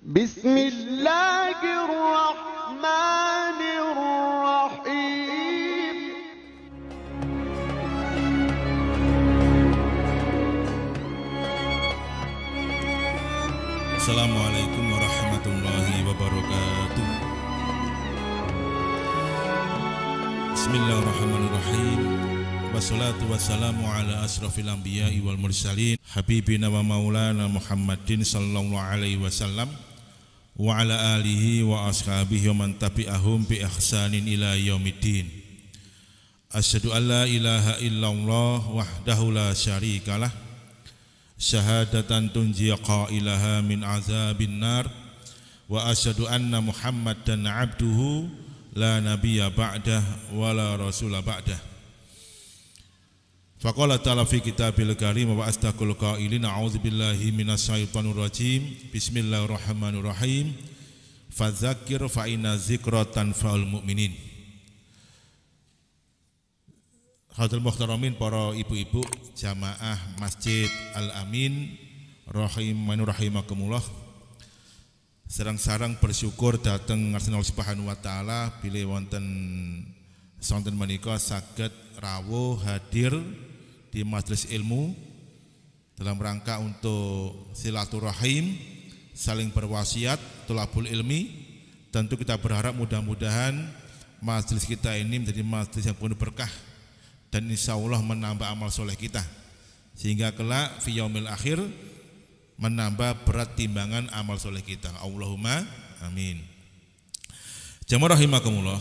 بسم الله الرحمن الرحيم Assalamualaikum warahmatullahi wabarakatuh. Bismillahirrahmanirrahim. Wassalatu wassalamu ala asrafil anbiya'i wal mursalin habibina wa maulana Muhammadin sallallahu alaihi wasallam wa ala alihi wa ashabihi wa man tabi'ahum bi ihsanin ila yaumiddin. Asyhadu an la ilaha illallah wahdahu la syarikalah syahadatan tunji qailaha min azabin nar wa asyhadu anna Muhammadan abduhu la nabiyya ba'dah wa la rasula ba'dah. Faqala ta'ala fi kitabil karim wa astaqul qailin a'udzu billahi minasyaitonir rajim. Bismillahirrahmanirrahim. Fadzakir fa inna dzikra tanfa'ul mu'minin. Hadal muhtaramin, para ibu-ibu jamaah Masjid Al-Amin rahimakumullah. Sareng-sareng bersyukur dateng ngarsan Allah Subhanahu wa taala bilih wonten sonten menika saged rawuh hadir di majelis ilmu dalam rangka untuk silaturahim, saling berwasiat, thalabul ilmi. Tentu kita berharap mudah-mudahan majelis kita ini menjadi majelis yang penuh berkah dan insya Allah menambah amal soleh kita, sehingga kelak fi yaumil akhir menambah berat timbangan amal soleh kita. Allahumma amin. Jamaah rahimakumullah.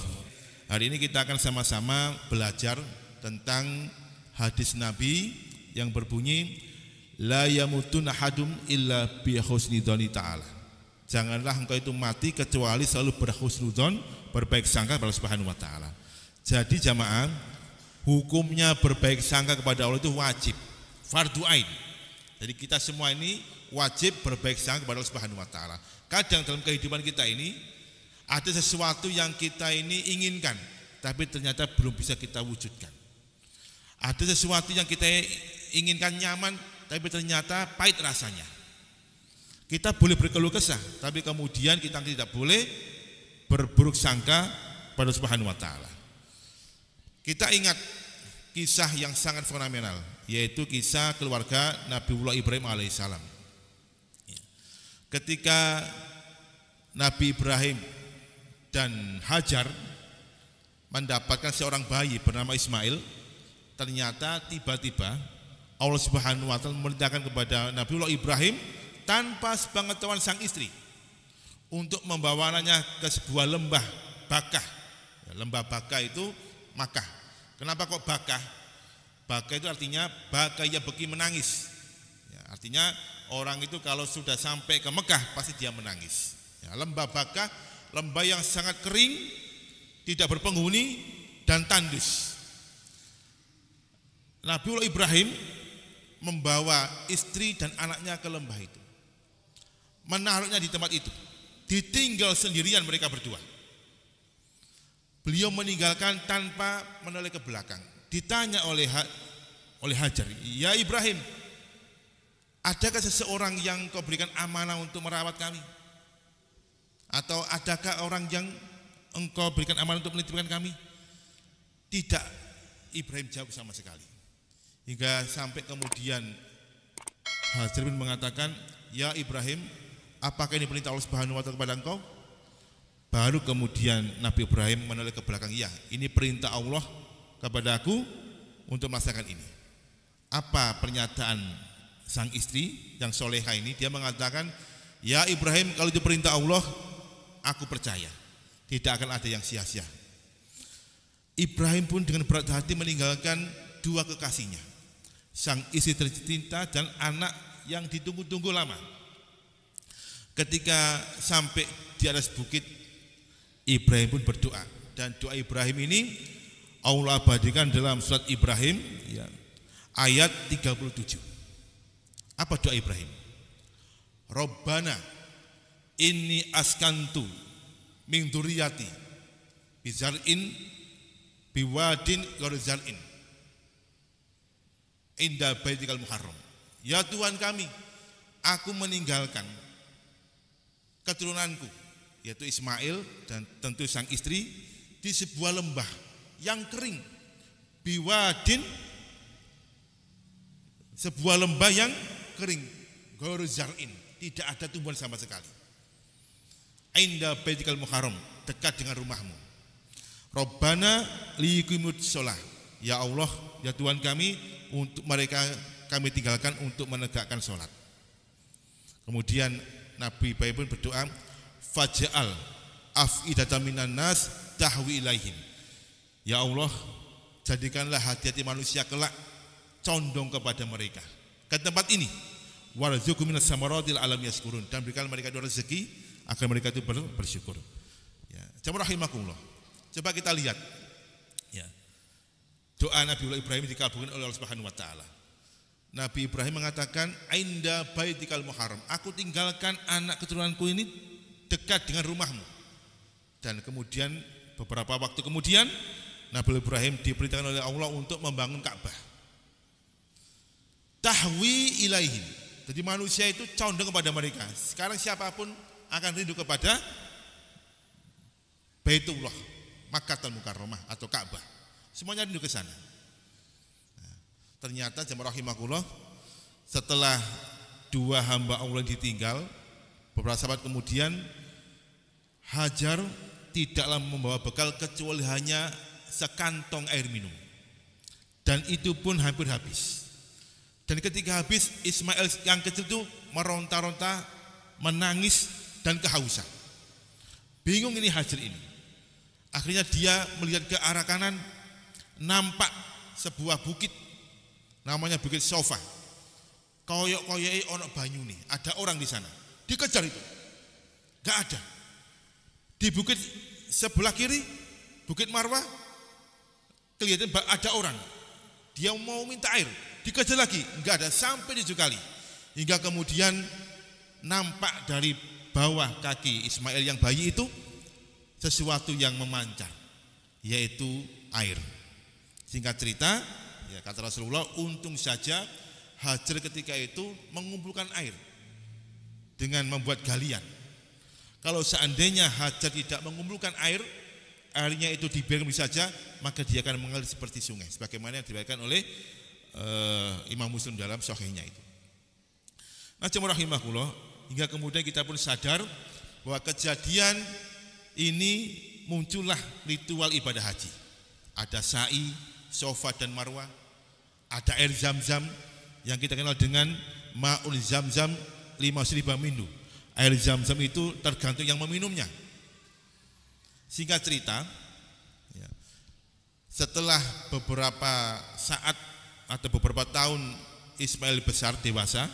Hari ini kita akan sama-sama belajar tentang hadis Nabi yang berbunyi la yamutun ahadum illa bi husnidhani ta'ala. Janganlah engkau itu mati kecuali selalu berhusnudzon, berbaik sangka kepada Allah Subhanahu wa taala. Jadi jamaah, hukumnya berbaik sangka kepada Allah itu wajib, fardu ain. Jadi kita semua ini wajib berbaik sangka kepada Allah Subhanahu wa taala. Kadang dalam kehidupan kita ini ada sesuatu yang kita ini inginkan tapi ternyata belum bisa kita wujudkan. Ada sesuatu yang kita inginkan nyaman tapi ternyata pahit rasanya. Kita boleh berkeluh kesah tapi kemudian kita tidak boleh berburuk sangka pada Allah Subhanahu wa taala. Kita ingat kisah yang sangat fenomenal, yaitu kisah keluarga Nabiullah Ibrahim alaihissalam. Ketika Nabi Ibrahim dan Hajar mendapatkan seorang bayi bernama Ismail, ternyata tiba-tiba Allah Subhanahu wa taala memerintahkan kepada Nabiullah Ibrahim tanpa sepengetahuan sang istri untuk membawa anaknya ke sebuah lembah Bakah. Lembah Bakah itu Makkah. Kenapa kok Bakah? Bakah itu artinya bakaya beki menangis. Ya, artinya orang itu kalau sudah sampai ke Mekah pasti dia menangis. Ya, lembah Bakah, lembah yang sangat kering, tidak berpenghuni dan tandus. Nabiullah Ibrahim membawa istri dan anaknya ke lembah itu, menaruhnya di tempat itu, ditinggal sendirian mereka berdua. Beliau meninggalkan tanpa menoleh ke belakang. Ditanya oleh Hajar, ya Ibrahim, adakah seseorang yang kau berikan amanah untuk merawat kami? Atau adakah orang yang engkau berikan amanah untuk menitipkan kami? Tidak, Ibrahim jawab sama sekali. Hingga sampai kemudian Hajar bin mengatakan, ya Ibrahim, apakah ini perintah Allah Subhanahu wa taala kepada engkau? Baru kemudian Nabi Ibrahim menoleh ke belakang, ya ini perintah Allah kepada aku untuk melaksanakan ini. Apa pernyataan sang istri yang soleha ini? Dia mengatakan, ya Ibrahim, kalau itu perintah Allah aku percaya, tidak akan ada yang sia-sia. Ibrahim pun dengan berat hati meninggalkan dua kekasihnya, sang istri tercinta dan anak yang ditunggu-tunggu lama. Ketika sampai di atas bukit, Ibrahim pun berdoa, dan doa Ibrahim ini Allah abadikan dalam surat Ibrahim ya, ayat 37. Apa doa Ibrahim? Rabbana inni askantu min dzurriyyati bizar'in biwadin ghairi zar'in inda baitikal muharram. Ya Tuhan kami, aku meninggalkan keturunanku, yaitu Ismail dan tentu sang istri, di sebuah lembah yang kering, biwadin, sebuah lembah yang kering, ghairu zar'in, tidak ada tumbuhan sama sekali. Inda baitikal muharram, dekat dengan rumahmu. Rabbana liyuqimut shalah, ya Allah, ya Tuhan kami, untuk mereka kami tinggalkan untuk menegakkan sholat. Kemudian Nabi Ibrahim pun berdoa, faj'al af'idatan minan nas tahwi ilaihim, ya Allah, jadikanlah hati-hati manusia kelak condong kepada mereka, ke tempat ini. Warzuqhum minas samaratil alam yaskurun, dan berikan mereka rezeki agar mereka itu bersyukur. Ya, jamaah rahimakumullah. Coba kita lihat, ya, doa Nabi Ibrahim dikabulkan oleh Allah Subhanahu wa taala. Nabi Ibrahim mengatakan, inda baitikal muharram, aku tinggalkan anak keturunanku ini dekat dengan rumahmu. Dan kemudian beberapa waktu kemudian Nabi Ibrahim diperintahkan oleh Allah untuk membangun Ka'bah. Tahwi ilaihim, jadi manusia itu condong kepada mereka. Sekarang siapapun akan rindu kepada Baitullah, Makkahul Mukarramah atau Ka'bah. Semuanya rindu ke sana. Nah, ternyata jamaah rahimakumullah, setelah dua hamba Allah ditinggal, beberapa sahabat kemudian, Hajar tidaklah membawa bekal kecuali hanya sekantong air minum. Dan itu pun hampir habis. Dan ketika habis, Ismail yang kecil itu meronta-ronta, menangis dan kehausan. Bingung ini Hajar ini. Akhirnya dia melihat ke arah kanan, nampak sebuah bukit, namanya Bukit Sofa. Koyok-koyoi ono banyu nih, ada orang di sana. Dikejar itu, gak ada. Di bukit sebelah kiri, Bukit Marwah, kelihatan ada orang. Dia mau minta air, dikejar lagi, enggak ada, sampai 7 kali. Hingga kemudian nampak dari bawah kaki Ismail yang bayi itu sesuatu yang memancar, yaitu air. Singkat cerita, ya, kata Rasulullah, untung saja Hajar ketika itu mengumpulkan air dengan membuat galian. Kalau seandainya Hajar tidak mengumpulkan air, airnya itu dibiarkan saja, maka dia akan mengalir seperti sungai, sebagaimana yang diriwayatkan oleh Imam Muslim dalam sahihnya itu. Nah, jemaah rahimahullah, hingga kemudian kita pun sadar bahwa kejadian ini muncullah ritual ibadah haji. Ada sa'i, Safa dan Marwah, ada air Zam-Zam yang kita kenal dengan ma'ul Zam-Zam 5.000 minum. Air Zam-Zam itu tergantung yang meminumnya. Singkat cerita, ya, setelah beberapa saat atau beberapa tahun Ismail besar dewasa,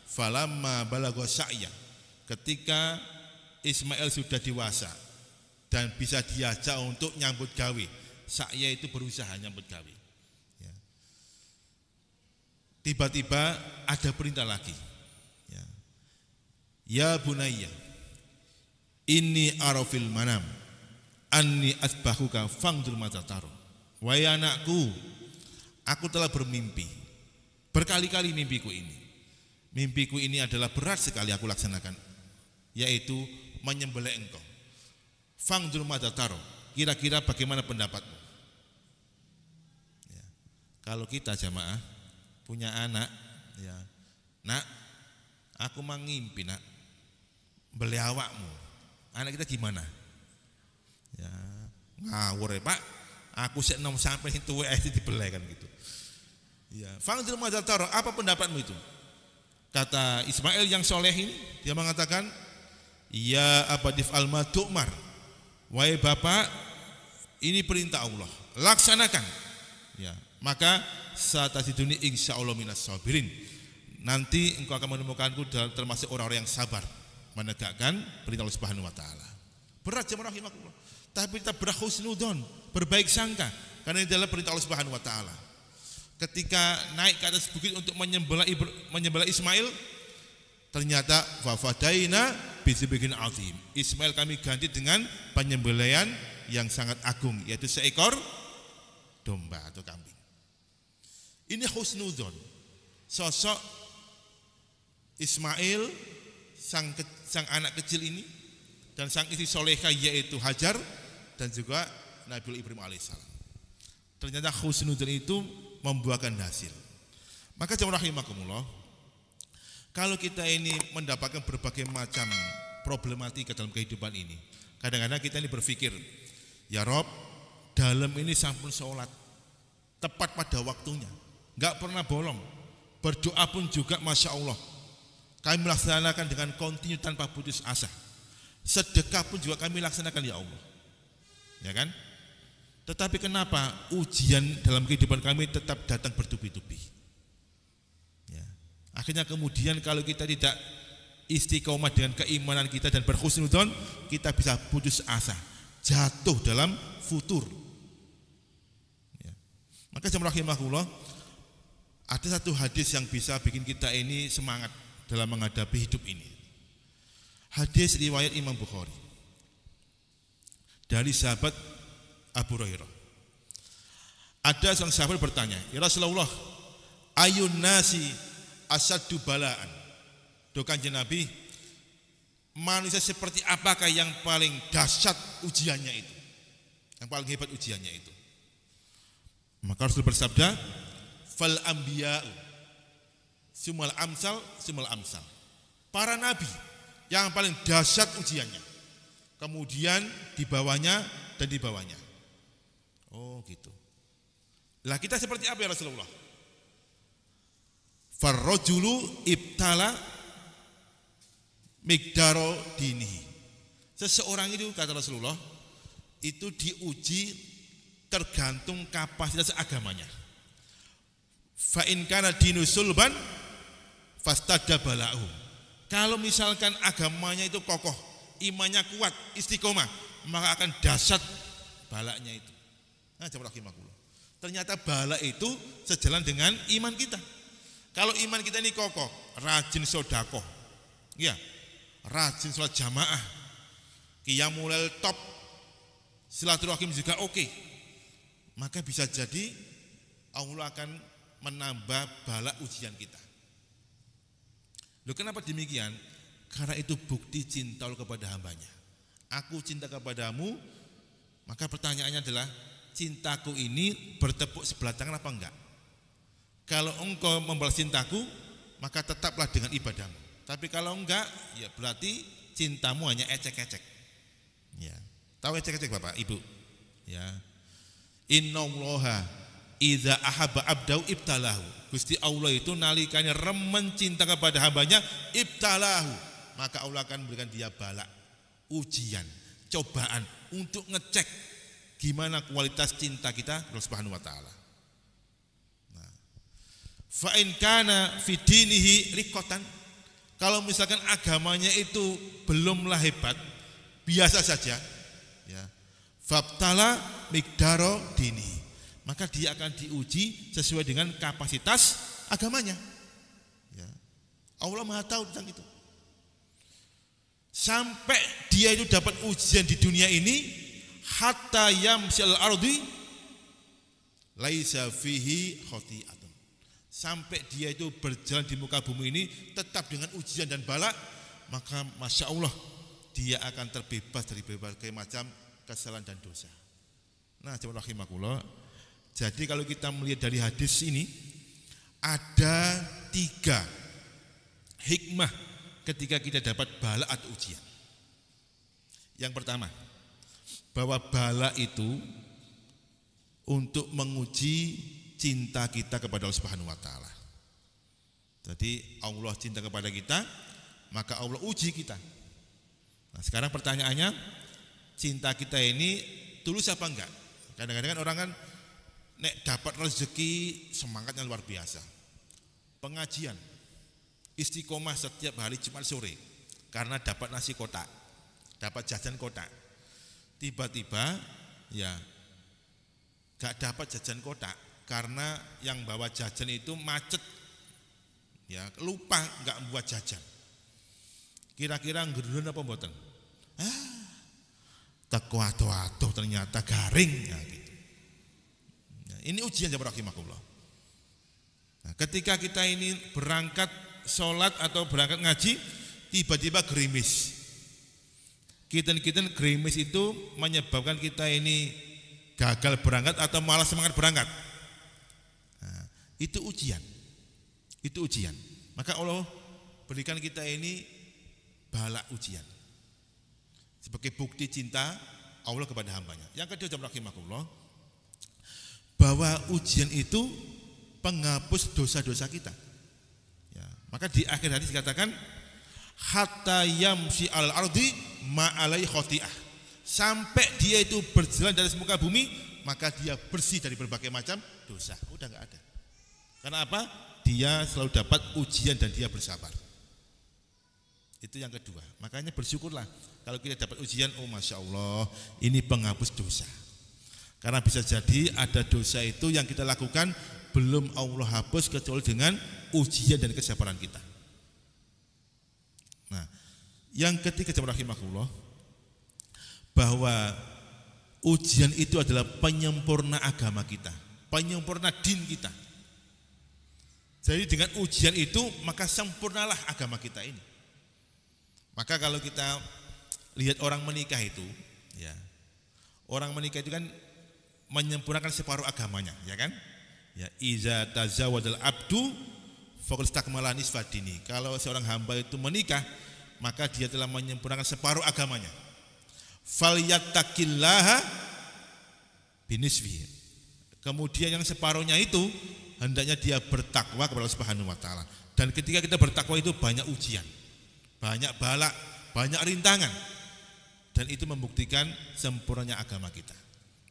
falamma balagha sa'ya, ketika Ismail sudah dewasa dan bisa diajak untuk nyambut gawe, sa'ya itu berusaha nyambut gawe. Ya. Tiba-tiba ada perintah lagi. Ya, ya bunayya, inni arafil manam anni asbahuka fangdur mata taruh. Wahai anakku, aku telah bermimpi, berkali-kali mimpiku ini. Mimpiku ini adalah berat sekali aku laksanakan, yaitu menyembelih engkau. Fangdur mata taruh, kira-kira bagaimana pendapatmu? Ya. Kalau kita jamaah punya anak, ya, nak, aku mengimpi nak, beli awakmu. Anak kita gimana? Ya, ngawur ya Pak, aku sik nom sampai itu dibelai kan gitu. Ya, fangdur mata taruh, apa pendapatmu itu? Kata Ismail yang soleh ini, dia mengatakan, ya abadif alma tu'mar, wahai bapak, ini perintah Allah, laksanakan. Ya, maka saat ini insya Allah minas sabirin, nanti engkau akan menemukanku termasuk orang-orang yang sabar menegakkan perintah Allah Subhanahu wa taala. Berat jemaah rahimakumullah, tapi kita berhusnudzon, berbaik sangka, karena ini adalah perintah Allah Subhanahu wa taala. Ketika naik ke atas bukit untuk menyembelih Ismail, ternyata wafadaina bizibhin azim. Ismail kami ganti dengan penyembelihan yang sangat agung, yaitu seekor domba atau kambing. Ini husnudzon, sosok Ismail sang anak kecil ini dan sang istri solehah yaitu Hajar dan juga Nabi Ibrahim alaihissalam. Ternyata husnudzon itu membuahkan hasil. Maka jemaah rahimakumullah, kalau kita ini mendapatkan berbagai macam problematika dalam kehidupan ini, kadang-kadang kita ini berpikir, ya Rob, dalam ini sampun sholat tepat pada waktunya, nggak pernah bolong, berdoa pun juga Masya Allah, kami melaksanakan dengan kontinu tanpa putus asa, sedekah pun juga kami laksanakan ya Allah, ya kan? Tetapi kenapa ujian dalam kehidupan kami tetap datang bertubi-tubi? Ya. Akhirnya kemudian kalau kita tidak istiqomah dengan keimanan kita dan berhusnudzon, kita bisa putus asa, jatuh dalam futur. Ya. Maka jemaah rahimahullah, ada satu hadis yang bisa bikin kita ini semangat dalam menghadapi hidup ini. Hadis riwayat Imam Bukhari dari sahabat Abu Hurairah. Ada seorang sahabat bertanya, ya Rasulullah, ayun nasi asaddu balaan. Duh Kanjeng Nabi, manusia seperti apakah yang paling dahsyat ujiannya itu, yang paling hebat ujiannya itu? Maka Rasul bersabda, fal anbiya'u sumal amsal sumal amsal. Para nabi yang paling dahsyat ujiannya, kemudian di bawahnya dan di bawahnya. Oh gitu. Lah kita seperti apa ya Rasulullah? Farrajulu ibtala migdaro dinihi. Seseorang itu kata Rasulullah itu diuji tergantung kapasitas agamanya. Fa in kana dinu sulban fastada bala'u. Kalau misalkan agamanya itu kokoh, imannya kuat, istiqomah, maka akan dahsyat balaknya itu. Nah, jemaah rahimakumullah. Ternyata bala itu sejalan dengan iman kita. Kalau iman kita ini kokoh, rajin sedekah, ya, rajin sholat jamaah, qiyamul lail top, silaturahim juga oke, maka bisa jadi Allah akan menambah bala ujian kita. Loh, kenapa demikian? Karena itu bukti cinta Allah kepada hambanya. Aku cinta kepadamu, maka pertanyaannya adalah, cintaku ini bertepuk sebelah tangan apa enggak? Kalau engkau membalas cintaku, maka tetaplah dengan ibadahmu. Tapi kalau enggak, ya berarti cintamu hanya ecek-ecek. Ya. Tahu ecek-ecek Bapak, Ibu? Ya. Innallaha idza ahabba abdau ibtalahu. Gusti Allah itu nalikanya remen cinta kepada hambanya, ibtalahu, maka Allah akan memberikan dia bala, ujian, cobaan untuk ngecek gimana kualitas cinta kita kepada Subhanahu wa taala. Nah, fa in kana fi dinihi riqatan, kalau misalkan agamanya itu belumlah hebat, biasa saja, ya, fabtala migdaro dinihi, maka dia akan diuji sesuai dengan kapasitas agamanya. Ya. Allah Maha tahu tentang itu. Sampai dia itu dapat ujian di dunia ini, hatta yamsil ardi laisa fihi khati'atun. Sampai dia itu berjalan di muka bumi ini tetap dengan ujian dan bala, maka Masya Allah dia akan terbebas dari berbagai macam kesalahan dan dosa. Nah, jemaah rahimakumullah, jadi kalau kita melihat dari hadis ini, ada 3 hikmah ketika kita dapat bala atau ujian. Yang pertama, bahwa bala itu untuk menguji cinta kita kepada Allah Subhanahu wa taala. Jadi Allah cinta kepada kita, maka Allah uji kita. Nah, sekarang pertanyaannya, cinta kita ini tulus apa enggak? Kadang-kadang kan orang kan nek dapat rezeki semangatnya luar biasa. Pengajian istiqomah setiap hari Jumat sore karena dapat nasi kotak, dapat jajan kotak. Tiba-tiba ya gak dapat jajan kotak karena yang bawa jajan itu macet, ya lupa gak buat jajan. Kira-kira ngerudun apa mboten? Teko atuh-atuh ternyata garing, ya, gitu. Ya, ini ujian jemaah rahimakumullah. Nah, ketika kita ini berangkat sholat atau berangkat ngaji, tiba-tiba gerimis, Kiten-kiten gerimis itu menyebabkan kita ini gagal berangkat atau malah semangat berangkat. Nah, itu ujian. Itu ujian. Maka Allah berikan kita ini bala ujian sebagai bukti cinta Allah kepada hambanya. Yang kedua, jamaah rahimakumullah, bahwa ujian itu penghapus dosa-dosa kita. Ya, maka di akhir hadis dikatakan hatta yamshi al ardi ma'alai khoti'ah, sampai dia itu berjalan dari muka bumi maka dia bersih dari berbagai macam dosa. Udah enggak ada. Karena apa? Dia selalu dapat ujian dan dia bersabar. Itu yang kedua. Makanya bersyukurlah kalau kita dapat ujian. Oh masya Allah, ini penghapus dosa. Karena bisa jadi ada dosa itu yang kita lakukan belum Allah hapus kecuali dengan ujian dan kesabaran kita. Nah, yang ketiga, jamaah rahimakumullah, bahwa ujian itu adalah penyempurna agama kita, penyempurna din kita. Jadi dengan ujian itu maka sempurnalah agama kita ini. Maka kalau kita lihat orang menikah itu, ya, orang menikah itu kan menyempurnakan separuh agamanya, ya kan? Ya, iza tazawadal abdu faqad istakmala nisfa dini. Kalau seorang hamba itu menikah, maka dia telah menyempurnakan separuh agamanya. Falyattaqillaha binisfi. Kemudian yang separuhnya itu hendaknya dia bertakwa kepada Allah Subhanahu wa taala. Dan ketika kita bertakwa itu banyak ujian, banyak bala, banyak rintangan. Dan itu membuktikan sempurnanya agama kita.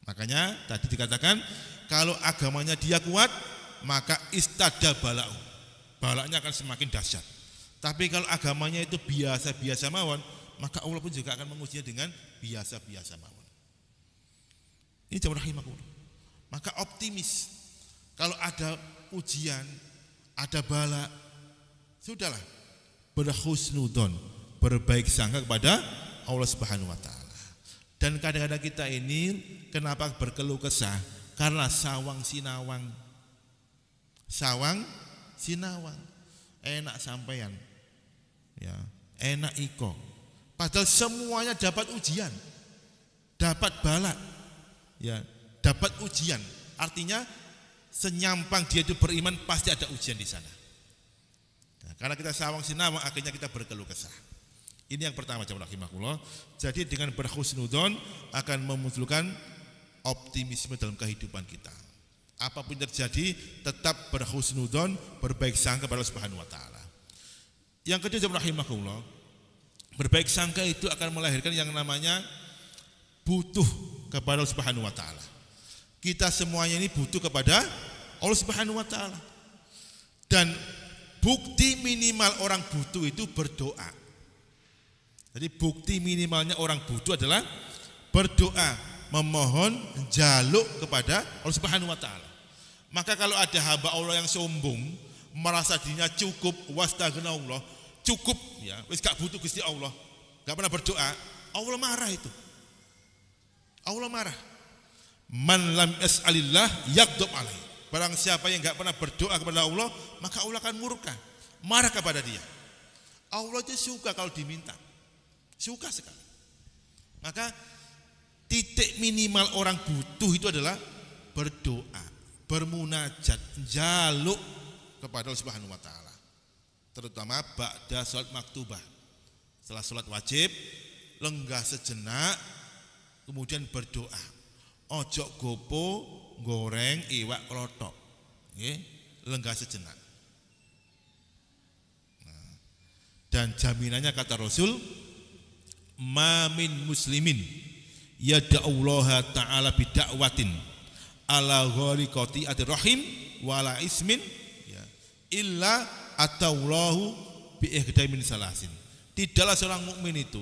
Makanya tadi dikatakan kalau agamanya dia kuat, maka istada bala'u, balaknya akan semakin dahsyat. Tapi kalau agamanya itu biasa-biasa mawon, maka Allah pun juga akan mengujinya dengan biasa-biasa mawon. Ini jamaah rahimakumullah. Maka optimis, kalau ada ujian, ada bala, sudahlah berhusnudon, berbaik sangka kepada Allah Subhanahu wa taala. Dan kadang-kadang kita ini kenapa berkeluh kesah? Karena sawang sinawang. Sawang sinawang. Enak sampean. Ya, enak iko. Padahal semuanya dapat ujian. Dapat bala. Ya, dapat ujian. Artinya senyampang dia itu beriman pasti ada ujian di sana. Nah, karena kita sawang sinawang akhirnya kita berkeluh kesah. Ini yang pertama, jamaah rahimakumullah. Jadi dengan berhusnudzon akan memunculkan optimisme dalam kehidupan kita. Apapun terjadi tetap berhusnudzon, berbaik sangka kepada Allah Subhanahu wa taala. Yang kedua, jamaah rahimakumullah, berbaik sangka itu akan melahirkan yang namanya butuh kepada Allah Subhanahu wa taala. Kita semuanya ini butuh kepada Allah Subhanahu wa taala. Dan bukti minimal orang butuh itu berdoa. Jadi bukti minimalnya orang butuh adalah berdoa, memohon, jaluk kepada Allah Subhanahu wa taala. Maka kalau ada hamba Allah yang sombong, merasa dirinya cukup, wastaghna Allah, cukup ya, wis gak butuh Gusti Allah, gak pernah berdoa, Allah marah itu. Allah marah. Man lam yas'alillah yaghdab alaihi. Barang siapa yang gak pernah berdoa kepada Allah, maka Allah akan murka, marah kepada dia. Allah itu suka kalau diminta. Suka sekali. Maka titik minimal orang butuh itu adalah berdoa, bermunajat, jaluk kepada Allah Subhanahu wa taala. Terutama ba'da salat maktubah. Setelah salat wajib, lenggah sejenak, kemudian berdoa. Ojo gopo goreng iwak klothok. Nggih, lenggah sejenak. Nah, dan jaminannya kata Rasul, ma min muslimin yada'ullaha ta'ala bida'watin ala ghairi qati'ati rahim wala ismin ya, illa atawallahu bi ihdamin salasin. Tidaklah seorang mukmin itu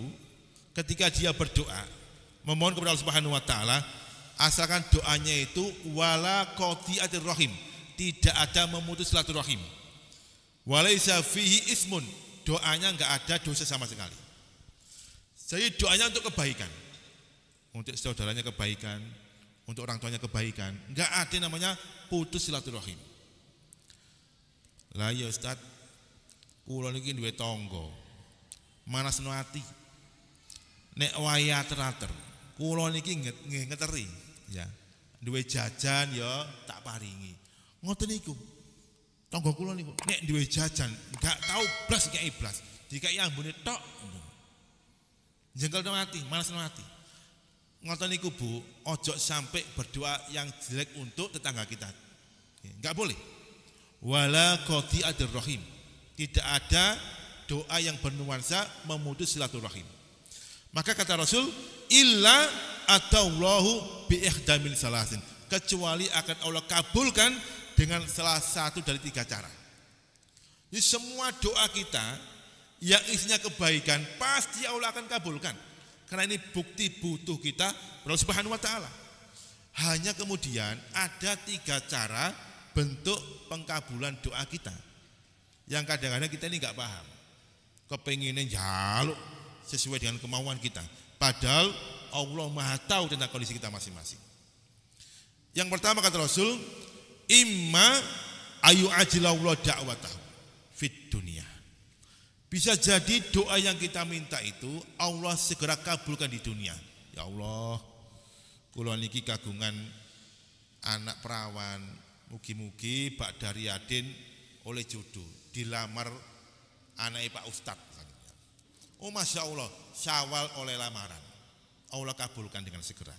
ketika dia berdoa memohon kepada Allah Subhanahu wa taala, asalkan doanya itu wala qati'ati rahim, tidak ada memutus silaturahim, walaisa fihi ismun, doanya enggak ada dosa sama sekali. Jadi doanya untuk kebaikan, untuk saudaranya kebaikan, untuk orang tuanya kebaikan, enggak ada namanya putus silaturahim. Lah ya Ustaz, kula niki duwe tangga, manasno ati. nek waya teratur, kula niki ngeteri, ya. Duwe jajan ya tak paringi. Ngoten niku. Tangga kula niku nek duwe jajan gak tau blas kaya iblas. Dikai ambune tok. Jengkel mati, malas mati. Ngoten niku Bu, ojo sampai berdoa yang jelek untuk tetangga kita. Enggak boleh. Wala qati'atir rahim. Tidak ada doa yang bernuansa memutus silaturahim. Maka kata Rasul, illa ataulahu bi ihdamil salasin. Kecuali akan Allah kabulkan dengan salah satu dari 3 cara. Jadi semua doa kita yang isinya kebaikan pasti Allah akan kabulkan. Karena ini bukti butuh kita Allah Subhanahu wa taala. Hanya kemudian ada 3 cara bentuk pengkabulan doa kita. Yang kadang-kadang kita ini enggak paham. Kepenginnya jaluk sesuai dengan kemauan kita. Padahal Allah Maha tahu tentang kondisi kita masing-masing. Yang pertama kata Rasul, imma ayu ajilallahu da'watahu fit dunia. Bisa jadi doa yang kita minta itu Allah segera kabulkan di dunia. Ya Allah, kula niki kagungan anak perawan, mugi-mugi Pak Daryadin oleh jodoh dilamar anaknya Pak Ustadz. Oh Masya Allah, Syawal oleh lamaran, Allah kabulkan dengan segera.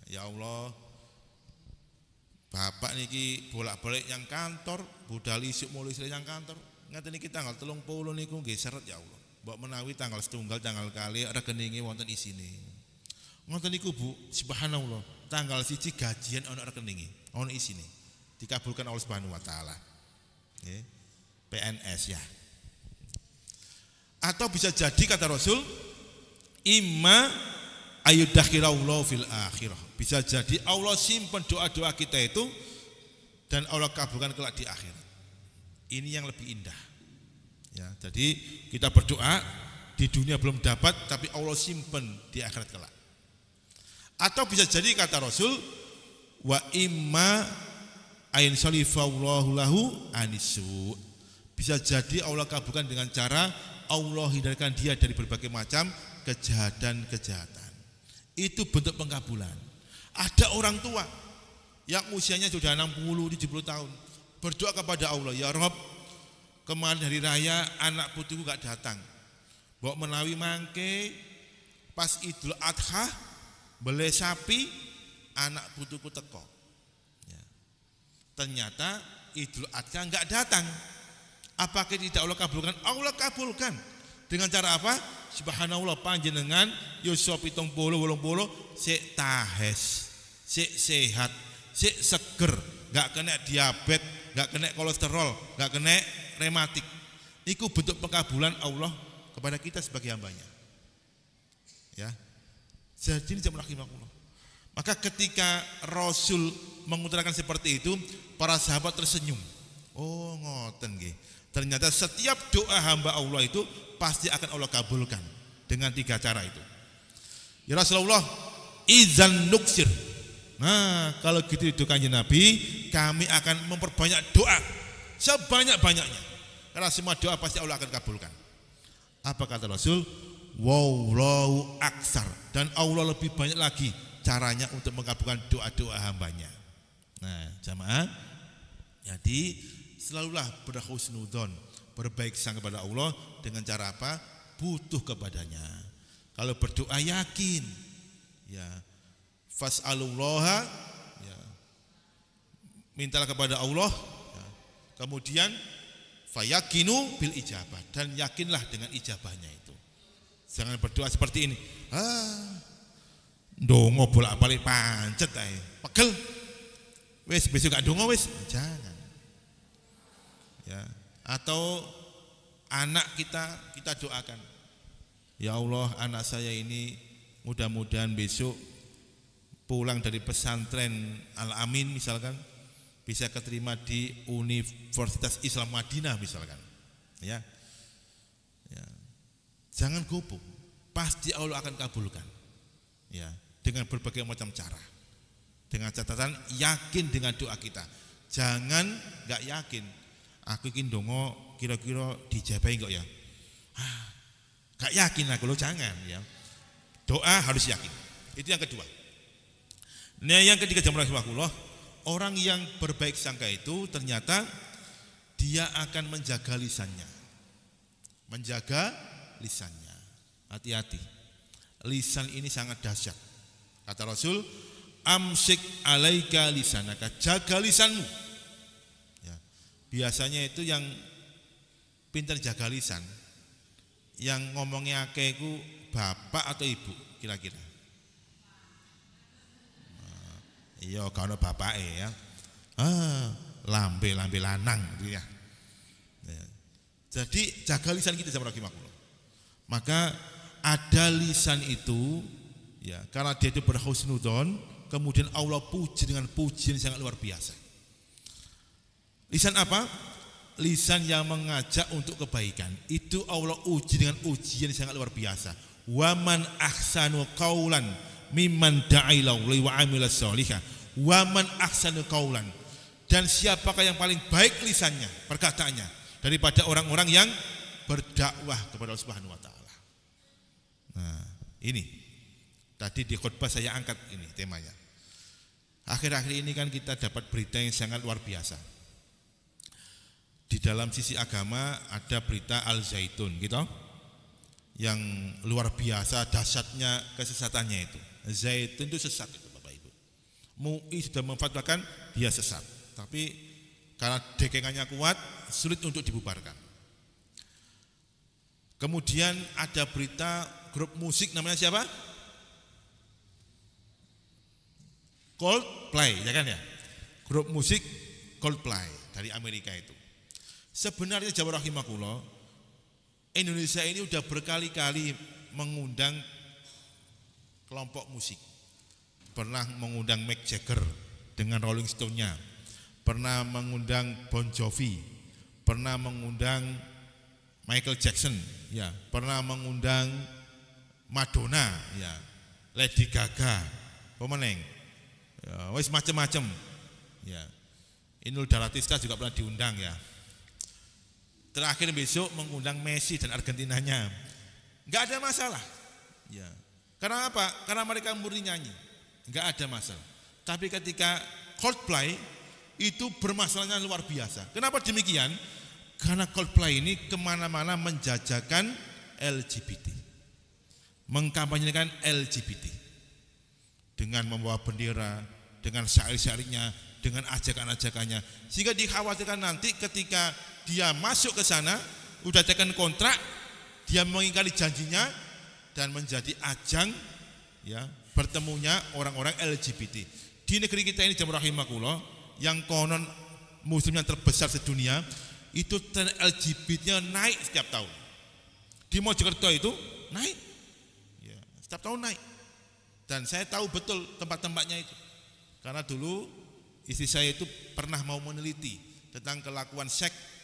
Ya Allah, Bapak niki bolak-balik yang kantor, budal isuk mulai yang kantor. Ngaten niki tanggal 30 niku nggih seret ya Allah. Mbok menawi tanggal 1 tanggal kali rekeninge wonten isine. Ngoten niku Bu, subhanallah, tanggal 1 gajian ana rekeninge, ana isine. Dikabulkan Allah Subhanahu wa taala. Nggih. PNS ya. Atau bisa jadi kata Rasul, imma ayudakhirallahu fil akhirah. Bisa jadi Allah simpan doa-doa kita itu dan Allah kabulkan kelak di akhirat. Ini yang lebih indah. Ya, jadi kita berdoa di dunia belum dapat tapi Allah simpan di akhirat kelak. Atau bisa jadi kata Rasul, wa imma ayin salifallahu lahu anisu. Bisa jadi Allah kabulkan dengan cara Allah hindarkan dia dari berbagai macam kejahatan-kejahatan. Itu bentuk pengkabulan. Ada orang tua yang usianya sudah 60-70 tahun berdoa kepada Allah, ya Rob, kemarin hari raya anak putriku gak datang. Bawa menawi mangke pas Idul Adha beli sapi anak putriku teko. Ya. Ternyata Idul Adha gak datang. Apakah tidak Allah kabulkan? Allah kabulkan. Dengan cara apa? Subhanallah, panjenengan Yusuf 70 sik tahes, sik sehat, sik seger, gak kena diabetes, gak kena kolesterol, gak kena rematik. Itu bentuk pengkabulan Allah kepada kita sebagai hambanya. Ya. Jadi ini jamaah rahimakumullah. Maka ketika Rasul mengutarakan seperti itu, para sahabat tersenyum. Oh, ngoten nggih. Ternyata setiap doa hamba Allah itu pasti akan Allah kabulkan dengan 3 cara itu. Ya Rasulullah, izan nuksir. Nah, kalau gitu itu kanjeng Nabi, kami akan memperbanyak doa sebanyak-banyaknya. Karena semua doa pasti Allah akan kabulkan. Apa kata Rasul? Wallahu aksar. Dan Allah lebih banyak lagi caranya untuk mengabulkan doa-doa hambanya. Nah, jamaah, jadi selalulah berhusnudzon, berbaik sangka kepada Allah dengan cara apa? Butuh kepadanya. Kalau berdoa yakin, ya, fas'alullaha, ya, mintalah kepada Allah, ya. Kemudian fayakinu bil ijabah, dan yakinlah dengan ijabahnya itu. Jangan berdoa seperti ini. Ndonga bolak-balik pancet ae. Pegel. Wis besok gak ndonga wis. Jangan. Ya, atau anak kita doakan, ya Allah, anak saya ini mudah-mudahan besok pulang dari pesantren Al-Amin misalkan bisa keterima di Universitas Islam Madinah misalkan. Ya, jangan gubuk, pasti Allah akan kabulkan. Ya, dengan berbagai macam cara. Dengan catatan yakin dengan doa kita. Jangan nggak yakin. Aku iki ndonga kira-kira dijabahi enggak ya? Gak yakin aku lo jangan ya. Doa harus yakin. Itu yang kedua. Nah, yang ketiga jamaah rahimakumullah, orang yang berbaik sangka itu ternyata dia akan menjaga lisannya. Menjaga lisannya. Hati-hati. Lisan ini sangat dahsyat. Kata Rasul, amsik alaika lisanaka, jaga lisanmu. Ya. Biasanya itu yang pintar jaga lisan, yang ngomongnya akeku bapak atau ibu kira-kira. Iya, kalau bapak ya, lambe lanang gitu ya. Jadi jaga lisan kita jamaah rahimakumullah. Maka ada lisan itu, ya, karena dia itu berhusnudzon, kemudian Allah puji dengan pujian yang sangat luar biasa. Lisan apa? Lisan yang mengajak untuk kebaikan. Itu Allah uji dengan ujian yang sangat luar biasa. Waman ahsanu qaulan mimman da'a ila Allah wa amila sholihan. Waman ahsanu qaulan, dan siapakah yang paling baik lisannya, perkataannya, daripada orang-orang yang berdakwah kepada Allah Subhanahu wa taala. Nah, ini tadi di khutbah saya angkat ini temanya. Akhir-akhir ini kan kita dapat berita yang sangat luar biasa. Di dalam sisi agama ada berita Al-Zaitun gitu, yang luar biasa dahsyatnya kesesatannya itu. Zaitun itu sesat itu Bapak Ibu. MUI sudah memfatwakan dia sesat, tapi karena dekengannya kuat sulit untuk dibubarkan. Kemudian ada berita grup musik namanya siapa? Coldplay, ya kan ya? Grup musik Coldplay dari Amerika itu. Sebenarnya jamaah rahimakumullah, Indonesia ini udah berkali-kali mengundang kelompok musik. Pernah mengundang Mick Jagger dengan Rolling Stone-nya, pernah mengundang Bon Jovi, pernah mengundang Michael Jackson, ya, pernah mengundang Madonna, ya, Lady Gaga, pemenang, ya, wis macam-macam, ya. Inul Daratista juga pernah diundang, ya. Terakhir besok mengundang Messi dan Argentinanya, nggak ada masalah, ya. Karena apa? Karena mereka murni nyanyi, nggak ada masalah. Tapi ketika Coldplay itu bermasalahnya luar biasa. Kenapa demikian? Karena Coldplay ini kemana-mana menjajakan LGBT, mengkampanyekan LGBT dengan membawa bendera, dengan syair-syairnya, dengan ajakan-ajakannya, sehingga dikhawatirkan nanti ketika dia masuk ke sana, udah tekan kontrak, dia mengingkari janjinya dan menjadi ajang, ya, bertemunya orang-orang LGBT. Di negeri kita ini jamaah rahimakumullah, yang konon muslim yang terbesar sedunia, itu tren LGBT-nya naik setiap tahun. Di Mojokerto itu naik, ya, setiap tahun naik. Dan saya tahu betul tempat-tempatnya itu, karena dulu istri saya itu pernah mau meneliti tentang kelakuan seks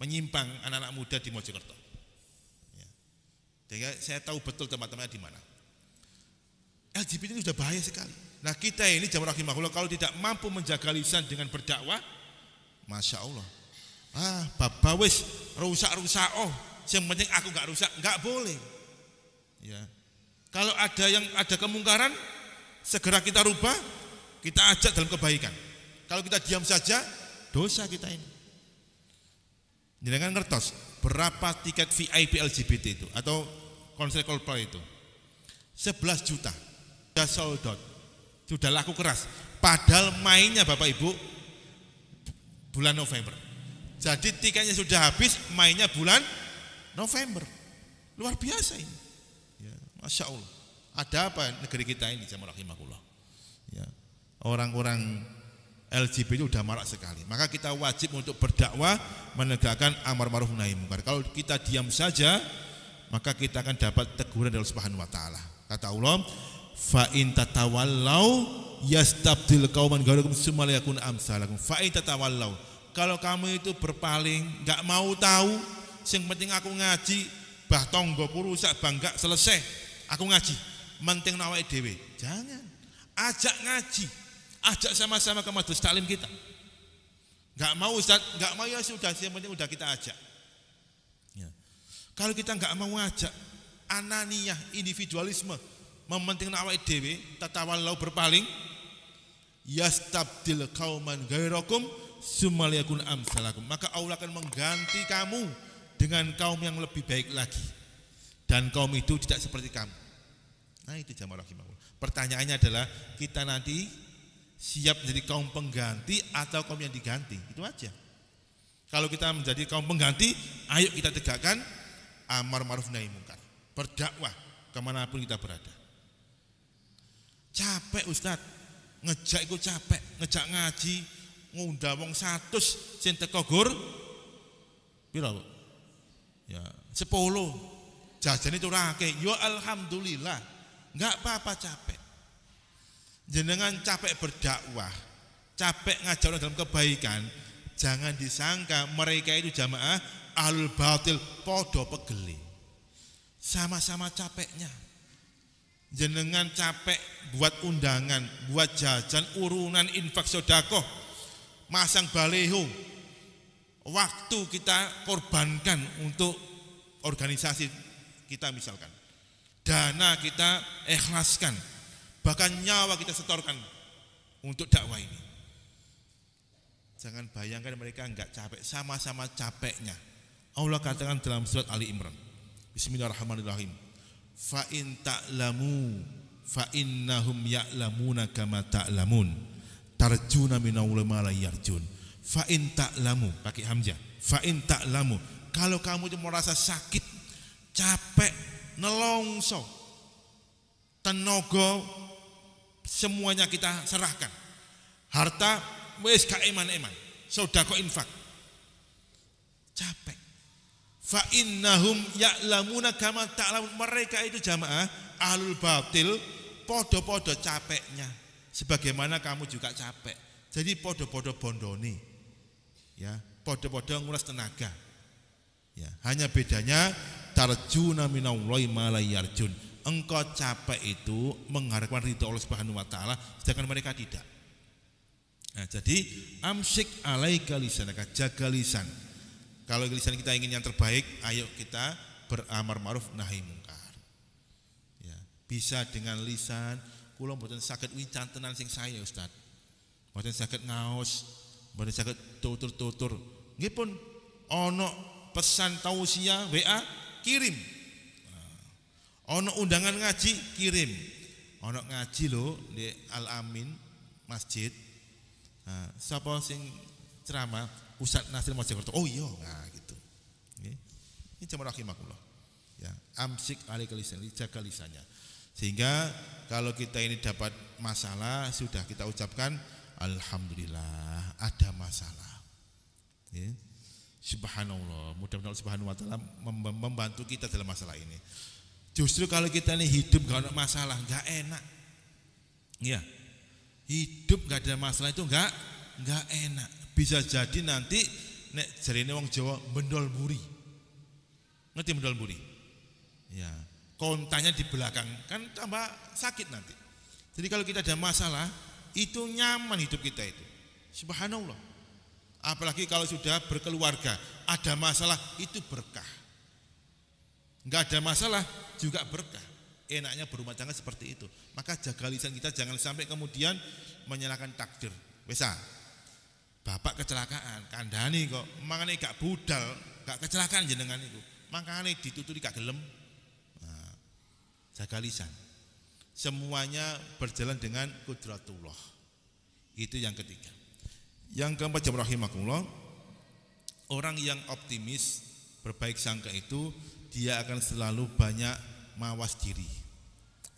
menyimpang anak-anak muda di Mojokerto, ya. Sehingga saya tahu betul tempat-tempatnya di mana. LGBT ini sudah bahaya sekali. Nah, kita ini jamaah rahimakumullah kalau tidak mampu menjaga lisan dengan berdakwah, masya Allah, bapak wis rusak-rusak, yang penting aku nggak rusak, nggak boleh, ya. Kalau ada yang ada kemungkaran, segera kita rubah, kita ajak dalam kebaikan. Kalau kita diam saja, dosa kita ini. Jangan ngertos berapa tiket VIP LGBT itu atau konser Coldplay itu? 11 juta, sudah sold out, sudah laku keras. Padahal mainnya Bapak Ibu bulan November. Jadi tiketnya sudah habis, mainnya bulan November. Luar biasa ini, ya, masya Allah. Ada apa negeri kita ini jamaah rahimakumullah, ya. Orang-orang LGBT itu sudah marak sekali. Maka kita wajib untuk berdakwah, menegakkan amar ma'ruf nahi munkar. Kalau kita diam saja, maka kita akan dapat teguran dari Allah Subhanahu wa taala. Kata Allah, fa in tatawallau yastabdil qauman ghayrakum tsumma la yakun amsalakum. Fa in tatawallau, kalau kamu itu berpaling, enggak mau tahu, sing penting aku ngaji, bah tonggoku rusak bangga selesai, aku ngaji, menting awake dhewe. Jangan. Ajak ngaji, ajak sama-sama ke majelis taklim kita. Enggak mau Ustaz, enggak mau, ya sudah, yang penting udah kita ajak, ya. Kalau kita enggak mau ajak, ananiyah, individualisme, mementingkan awake dhewe, tatawallau berpaling, yastabdil qauman ghairakum summa liyakun amsalakum. Maka Allah akan mengganti kamu dengan kaum yang lebih baik lagi. Dan kaum itu tidak seperti kamu. Nah itu jamaah rahimahullah. Pertanyaannya adalah kita nanti siap menjadi kaum pengganti atau kaum yang diganti? Itu aja. Kalau kita menjadi kaum pengganti, ayo kita tegakkan amar ma'ruf nahi mungkar, berdakwah kemanapun kita berada. Capek Ustaz, ngejak iku capek, ngejak ngaji, ngundang wong 100 sing teko gur pira, Bu? Ya, 10. Jajan itu rake, ya alhamdulillah, enggak apa-apa capek. Jenengan capek berdakwah, capek ngajak orang dalam kebaikan, jangan disangka mereka itu jamaah ahlul batil podo pegeli. Sama-sama capeknya. Jenengan capek buat undangan, buat jajan, urunan, infak, sedekah, masang baleho. Waktu kita korbankan untuk organisasi kita misalkan, dana kita ikhlaskan, bahkan nyawa kita setorkan untuk dakwah ini. Jangan bayangkan mereka enggak capek, sama-sama capeknya. Allah katakan dalam surat Ali Imran, Bismillahirrahmanirrahim, fa in ta'lamu fa innahum ya'lamuna kama ta'lamun tarjuna minal ma la yarjun. Fa in ta'lamu, pakai hamzah, fa in ta'lamu, kalau kamu itu merasa sakit, capek, nelongso, tenaga semuanya kita serahkan, harta wis gak eman-eman, sedekah infak, capek. Fa innahum ya'lamuna kama ta'lamun, mereka itu jamaah ahlul batil podo-podo capeknya sebagaimana kamu juga capek. Jadi podo-podo bondone, ya, podo-podo nguras tenaga. Ya, hanya bedanya tarjuna minallahi ma la yarjun. Engkau capek itu mengharapkan ridha Allah Subhanahu wa taala, sedangkan mereka tidak. Nah, jadi amsik alaika lisanaka, jaga lisan. Kalau lisan kita ingin yang terbaik, ayo kita beramar ma'ruf nahi mungkar. Ya, bisa dengan lisan. Kula mboten saged wincantenan sing saya Ustaz. Mboten saged ngaos, mboten saged tutur-tutur. Nggih pun ana pesan tausiah WA kirim. Ono undangan ngaji kirim. Ono ngaji lho di Al Amin Masjid. Nah, sapa sing ceramah Ustaz Nasir Mojokerto. Oh iya, nah gitu. Ini cuma rahimakumullah. Ya, amsik alaika lisan, jaga lisannya. Sehingga kalau kita ini dapat masalah, sudah kita ucapkan alhamdulillah ada masalah. Ya. Subhanallah, mudah-mudahan Allah Subhanahu wa taala membantu kita dalam masalah ini. Justru kalau kita ini hidup gak ada masalah, gak enak. Ya, hidup gak ada masalah itu gak enak. Bisa jadi nanti nek jarine wong Jawa mendol buri. Ngerti mendol buri? Ya, kontanya di belakang kan tambah sakit nanti. Jadi kalau kita ada masalah, itu nyaman hidup kita itu. Subhanallah. Apalagi kalau sudah berkeluarga, ada masalah itu berkah. Enggak ada masalah juga berkah. Enaknya berumah tangga seperti itu. Maka jaga lisan kita, jangan sampai kemudian menyalahkan takdir. Wesa, bapak kecelakaan, kandhani kok, mangane gak budal, gak kecelakaan jenengan itu. Makane dituturi gak gelem. Nah, jaga lisan. Semuanya berjalan dengan qudratullah. Itu yang ketiga. Yang keempat, jamaah rahimakumullah, orang yang optimis, berbaik sangka itu dia akan selalu banyak mawas diri,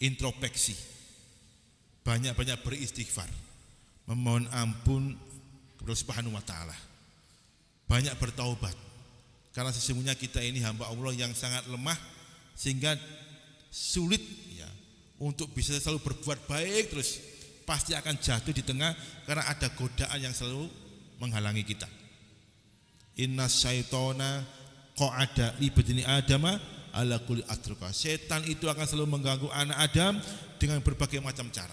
introspeksi, banyak-banyak beristighfar, memohon ampun kepada Subhanahu wa taala, banyak bertaubat. Karena sesungguhnya kita ini hamba Allah yang sangat lemah, sehingga sulit ya untuk bisa selalu berbuat baik terus. Pasti akan jatuh di tengah karena ada godaan yang selalu menghalangi kita. Inna syaitona qa'ada li badani adama ala kulli atruka. Setan itu akan selalu mengganggu anak Adam dengan berbagai macam cara.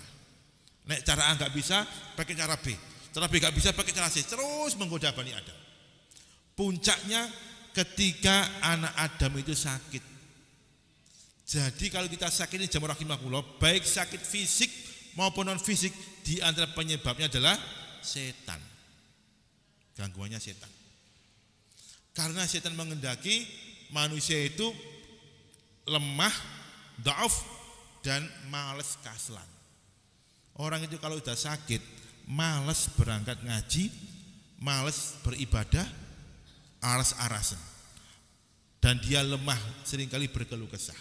Nek cara A enggak bisa, pakai cara B. Cara B enggak bisa, pakai cara C. Terus menggoda Bani Adam. Puncaknya ketika anak Adam itu sakit. Jadi kalau kita sakit ini jamaah rahimakumullah, baik sakit fisik maupun non fisik, di antara penyebabnya adalah setan. Gangguannya setan. Karena setan mengendaki manusia itu lemah, dhaaf dan malas kaslan. Orang itu kalau sudah sakit, malas berangkat ngaji, malas beribadah, aras-arasan. Dan dia lemah, seringkali berkeluh kesah.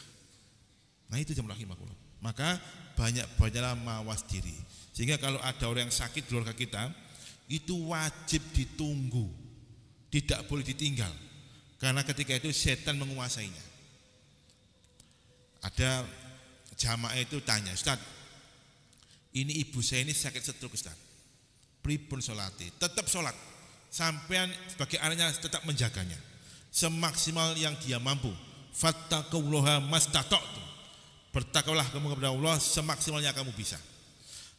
Nah itu jamaah rahimakumullah. Maka banyak-banyaklah mawas diri. Sehingga kalau ada orang yang sakit di keluarga kita, itu wajib ditunggu, tidak boleh ditinggal. Karena ketika itu setan menguasainya. Ada jamaah itu tanya, Ustaz, ini ibu saya ini sakit stroke Ustaz, pripun sholati? Tetap sholat, sampean sebagai anaknya tetap menjaganya semaksimal yang dia mampu. Fattaqullaha mastata'tum, bertakwalah kamu kepada Allah semaksimalnya kamu bisa.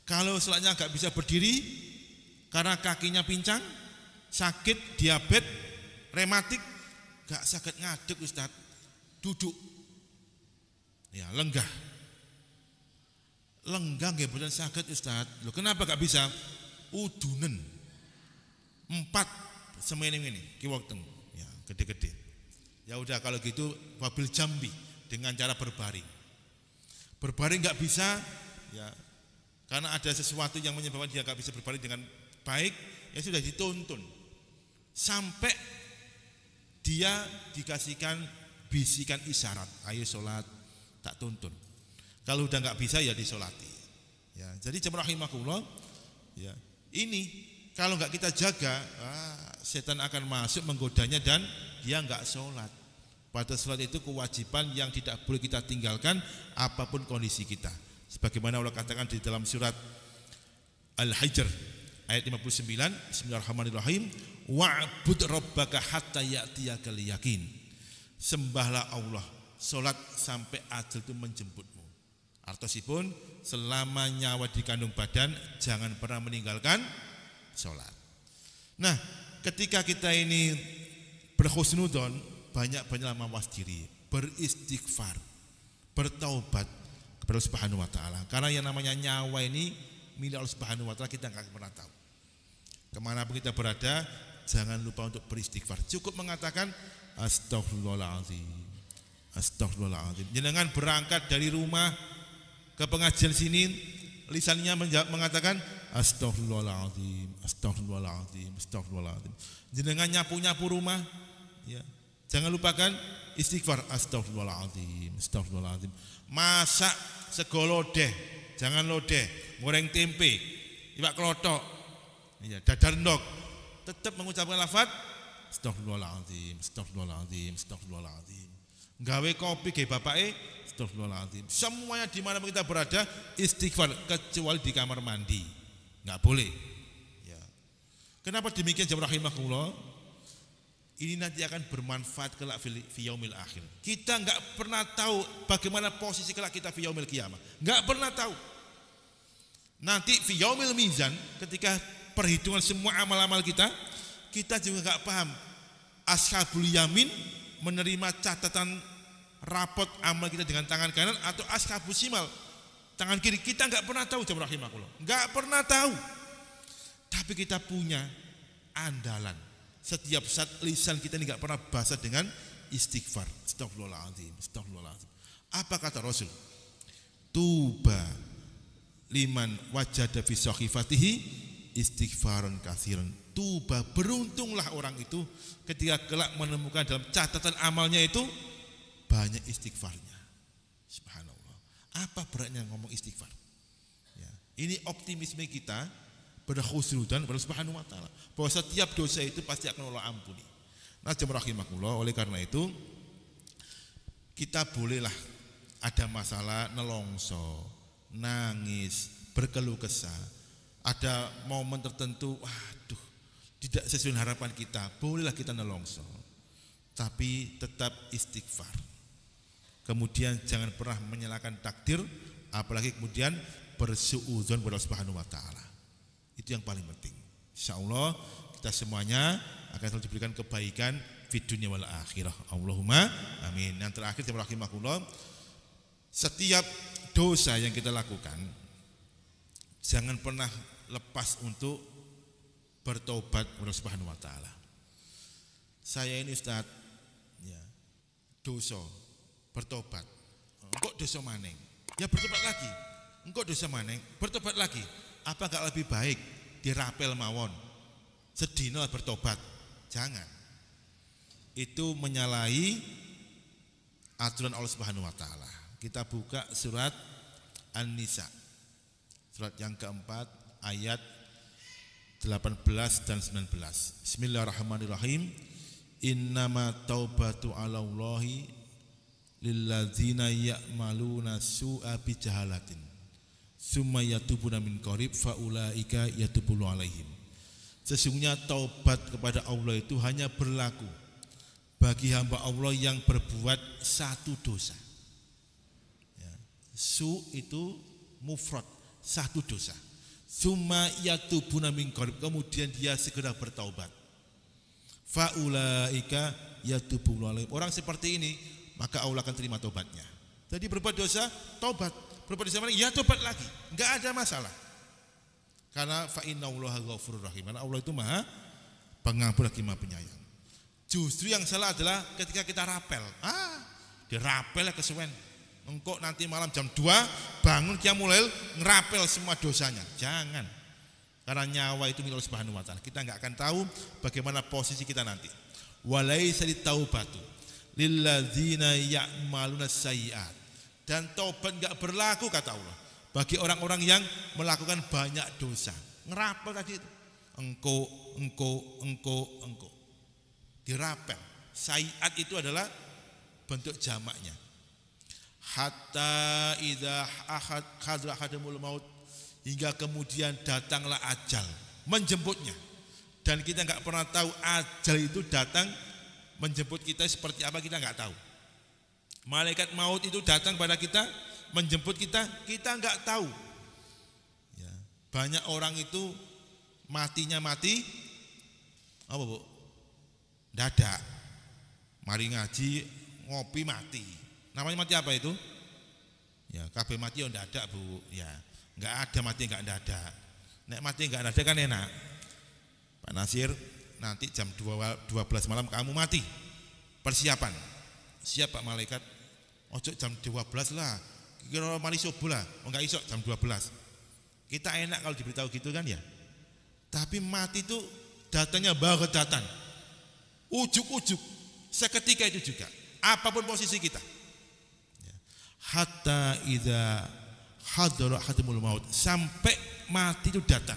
Kalau sholatnya gak bisa berdiri karena kakinya pincang, sakit, diabetes, rematik, gak sakit ngadeg Ustaz, duduk, ya lenggah nggih boten sakit Ustaz. Loh kenapa gak bisa? Udunen 4 semene ini kiwekten, ya gede-gede. Ya udah kalau gitu wabil jambi, dengan cara berbaring. Berbaring gak bisa, ya karena ada sesuatu yang menyebabkan dia gak bisa berbaring dengan baik, ya sudah dituntun sampai dia dikasihkan bisikan isyarat, ayo sholat, tak tuntun. Kalau udah nggak bisa ya disolati. Ya, jadi jemaah rahimakumullah, ya ini kalau nggak kita jaga, setan akan masuk menggodanya dan dia nggak sholat. Pada sholat itu kewajiban yang tidak boleh kita tinggalkan apapun kondisi kita. Sebagaimana Allah katakan di dalam surat Al-Hijr ayat 59, Bismillahirrahmanirrahim, wa'bud rabbaka hatta ya'tiyakal yakin. Sembahlah Allah, sholat sampai ajal itu menjemputmu. Artosipun selama nyawa di kandung badan jangan pernah meninggalkan sholat. Nah, ketika kita ini berhusnudzon, banyak-banyaklah mawas diri, beristighfar, bertaubat kepada Allah Subhanahu wa taala. Karena yang namanya nyawa ini milik Allah Subhanahu wa taala, kita enggak pernah tahu. Kemana pun kita berada, jangan lupa untuk beristighfar. Cukup mengatakan astagfirullahaladzim, astagfirullahaladzim. Jenengan berangkat dari rumah ke pengajian sini, lisannya mengatakan astagfirullahaladzim, astagfirullahaladzim, astagfirullahaladzim. Jenengan nyapu-nyapu rumah, ya, jangan lupakan istighfar, astagfirullahaladzim, astagfirullahaladzim. Masak sego lodeh, jangan lodeh, goreng tempe, iwak klothok, ya, dadar ndok, tetap mengucapkan lafaz astagfirullahaladzim, astagfirullahaladzim, astagfirullahaladzim. Gawe kopi ke bapake, astagfirullahaladzim. Semuanya di mana kita berada istighfar, kecuali di kamar mandi, nggak boleh. Ya. Kenapa demikian jemaah rahimakumullah? Ini nanti akan bermanfaat kelak fi yaumil akhir. Kita nggak pernah tahu bagaimana posisi kelak kita fi yaumil qiyamah, nggak pernah tahu. Nanti fi yaumil mizan, ketika perhitungan semua amal-amal kita juga nggak paham. Ashabul yamin menerima catatan rapot amal kita dengan tangan kanan atau ashabus shimal tangan kiri, kita nggak pernah tahu jemaah rahimakumullah, nggak pernah tahu. Tapi kita punya andalan. Setiap saat lisan kita ini nggak pernah basah dengan istighfar, astagfirullahaladzim, astagfirullahaladzim. Apa kata Rasul? Tuba liman wajada fi sakhifatihi istighfaran katsiran. Tuba, beruntunglah orang itu ketika kelak menemukan dalam catatan amalnya itu banyak istighfarnya. Subhanallah. Apa beratnya ngomong istighfar? Ya. Ini optimisme kita berkhusnudzon kepada Subhanahu wa taala bahwa setiap dosa itu pasti akan Allah ampuni. Nah, jemaah rahimakumullah, oleh karena itu kita bolehlah ada masalah nelongso, nangis, berkeluh kesah. Ada momen tertentu, waduh, tidak sesuai harapan kita, bolehlah kita nelongso. Tapi tetap istighfar. Kemudian jangan pernah menyalahkan takdir, apalagi kemudian bersuudzon kepada Allah Subhanahu wa taala. Itu yang paling penting. Insyaallah kita semuanya akan selalu diberikan kebaikan di dunia wal akhirah. Allahumma amin. Yang terakhir jemaah rahimakumullah, Setiap dosa yang kita lakukan, jangan pernah lepas untuk bertobat kepada Subhanahu wa taala. Saya ini Ustaz, ya, dosa, bertobat. Engkau dosa maneng, ya bertobat lagi. Engkau dosa maneng, bertobat lagi. Apa enggak lebih baik dirapel mawon, sedina bertobat? Jangan. Itu menyalahi aturan Allah Subhanahu wa taala. Kita buka surat An-Nisa, surat yang keempat, ayat 18 dan 19. Bismillahirrahmanirrahim. Innama taubatu 'alallahi lilladzina ya'maluna su'a bijahalatin summa yatubuna min qarib faulaika yatubulu 'alaihim. Sesungguhnya taubat kepada Allah itu hanya berlaku bagi hamba Allah yang berbuat satu dosa. Ya. Su itu mufrad, satu dosa. Summa yatubuna min qarib, kemudian dia segera bertaubat. Faulaika yatubulu 'alaihim. Orang seperti ini maka Allah akan terima taubatnya. Jadi berbuat dosa, taubat. Berbuat dosa mana? Ya taubat lagi. Enggak ada masalah. Karena fa innallaha ghafurur rahim. Karena Allah itu Maha Pengampun lagi Maha Penyayang. Justru yang salah adalah ketika kita rapel. Dirapel ya kesuwen. Engkau nanti malam jam 2 bangun qiyamul lail ngerapel semua dosanya. Jangan. Karena nyawa itu milik Allah Subhanahu wa taala. Kita enggak akan tahu bagaimana posisi kita nanti. Walaisa litaubatu lilladzina ya'maluna sayyi'at. Dan taubat enggak berlaku kata Allah bagi orang-orang yang melakukan banyak dosa. Ngerapel tadi itu. Engkau. Dirapel. Sayyi'at itu adalah bentuk jamaknya. Hatta idza hadra hadamul maut, hingga kemudian datanglah ajal menjemputnya. Dan kita enggak pernah tahu ajal itu datang menjemput kita seperti apa, kita enggak tahu. Malaikat maut itu datang pada kita, menjemput kita, kita enggak tahu. Ya. Banyak orang itu matinya mati apa Bu? Dadak. Mari ngaji, ngopi mati. Namanya mati apa itu? Ya, kabeh mati yo dadak Bu. Ya, enggak ada mati enggak dadak. Nek mati enggak dadak kan enak. Pak Nasir, nanti jam 12 malam kamu mati. Persiapan. Siap Pak Malaikat. Ojo jam 12 lah. Kira mari subuh lah. Enggak iso jam 12. Kita enak kalau diberitahu gitu kan ya. Tapi mati itu datanya baghtatan. Ujuk-ujuk. Seketika itu juga. Apapun posisi kita. Hatta idza hadara hadamul maut, sampai mati itu datang.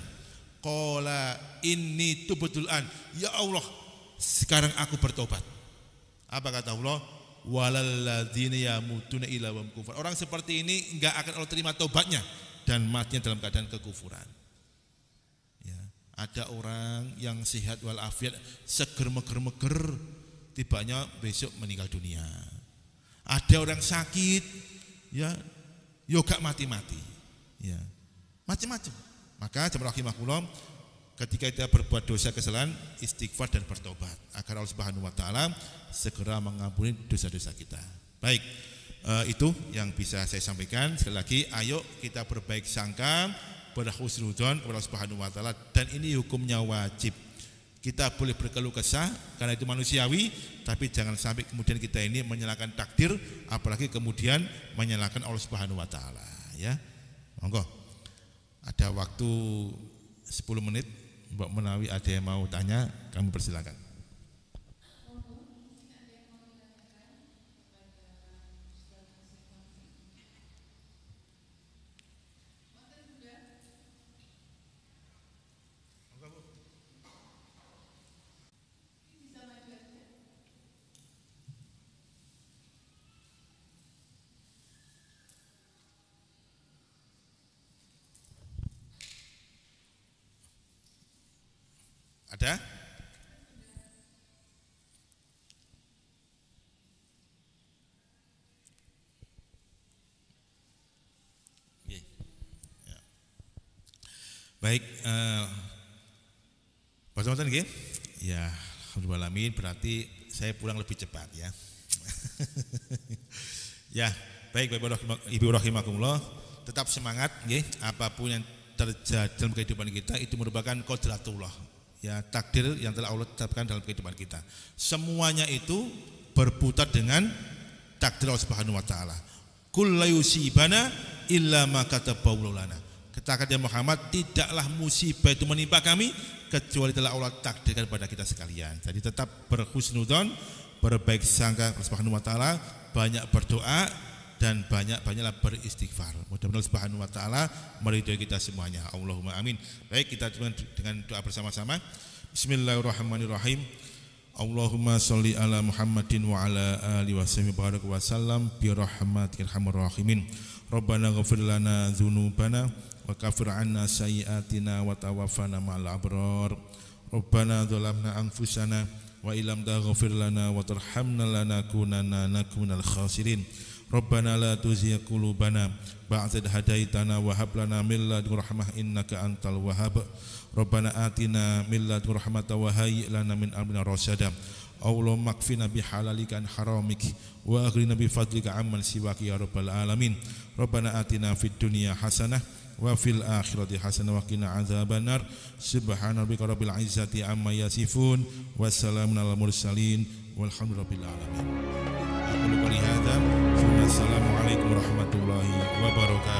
Qala inni tubtul an, ya Allah sekarang aku bertobat. Apa kata Allah? Walalladzina yamutuna illa wa hum kufar. Orang seperti ini enggak akan Allah terima taubatnya dan matinya dalam keadaan kekufuran. Ya, ada orang yang sehat walafiat, seger meger tibanya besok meninggal dunia. Ada orang sakit, ya, yoga mati-mati, ya, macam-macam. Maka jemaah rahimakumullah, ketika kita berbuat dosa kesalahan, istighfar dan bertobat agar Allah Subhanahu wa taala segera mengampuni dosa-dosa kita. Baik, itu yang bisa saya sampaikan. Sekali lagi, ayo kita berbaik sangka, berhusnudzon kepada Allah Subhanahu wa taala, dan ini hukumnya wajib. Kita boleh berkeluh kesah karena itu manusiawi, tapi jangan sampai kemudian kita ini menyalahkan takdir, apalagi kemudian menyalahkan Allah Subhanahu wa taala, ya. Monggo. Ada waktu 10 menit, Mbak Menawi ada yang mau tanya, kami persilakan. Ada? Ya. Baik, Pak Jonathan, ya, alhamdulillah, berarti saya pulang lebih cepat ya. Ya, Baik Bapak Ibu rahimakumullah, tetap semangat nggih, apapun yang terjadi dalam kehidupan kita itu merupakan qadratullah. Ya, takdir yang telah Allah tetapkan dalam kehidupan kita. Semuanya itu berputar dengan takdir Allah Subhanahu wa taala. Kul la yusibana illa ma katabahu lana. Katakan ya Muhammad, tidaklah musibah itu menimpa kami kecuali telah Allah takdirkan pada kita sekalian. Jadi tetap berhusnudzon, berbaik sangka Allah Subhanahu wa taala, banyak berdoa dan banyaklah beristighfar. Mudah-mudahan Allah Subhanahu wa taala meridhoi kita semuanya. Allahumma amin. Baik, kita dengan doa bersama-sama. Bismillahirrahmanirrahim. Allahumma sholli ala Muhammadin wa ala alihi wa sallam bi rahmatikal arhamar rahimin. Rabbana ighfir lana dzunubana wa kafir 'anna sayyi'atina wa tawaffana ma'al abrar. Rabbana dzalamna anfusana wa illam taghfir lana wa tarhamna lanakunanna minal khasirin. Rabbana la tuzigh qulubana ba'da idh hadaitana wa hab lana min ladunka rahmah innaka antal wahhab. Rabbana atina min ladunka rahmatan wa hayyi' lana min amrina rasyada. Allahumma kfina bihalalika an haramik wa aghnina bi fadlika amman siwaka ya rabbal alamin. Rabbana atina fid dunya hasanah wa fil akhirati hasanah wa qina adzabannar. Subhana rabbika rabbil izzati amma yasifun wa salamun alal mursalin walhamdulillahi rabbil alamin. Aku qouli hadza. Assalamualaikum warahmatullahi wabarakatuh.